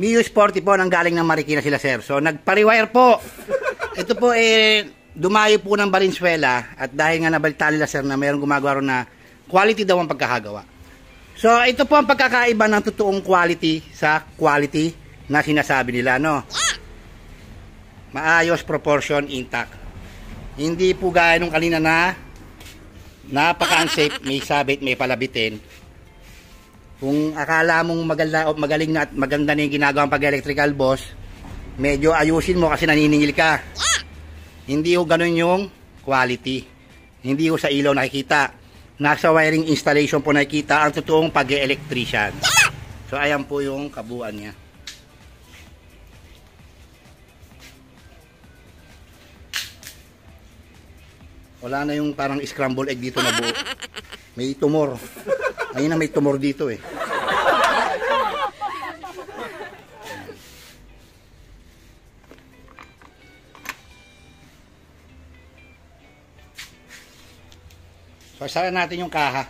Mio Sporty po nang galing ng Marikina sila, sir. So, nagpa-rewire po. Ito po, dumayo po ng Valenzuela at dahil nga nabalita nila, sir, na mayroong gumagawa ron na quality daw ang pagkakagawa. So, ito po ang pagkakaiba ng totoong quality sa quality na sinasabi nila, no? Maayos, proportion, intact. Hindi po gaya nung kanina na napaka-unsafe, may sabit, may palabitin. Kung akala mong magaling na at maganda na yung ginagawang pag-electrical, boss, medyo ayusin mo kasi naniningil ka. Hindi ho ganun yung quality. Hindi ho sa ilaw nakikita. Nasa wiring installation po nakikita ang totoong pag-electrician. So, ayan po yung kabuuan niya. Wala na yung parang scramble egg dito na buo. May tumor. Ayun na may tumor dito eh. So, sara natin yung kaha.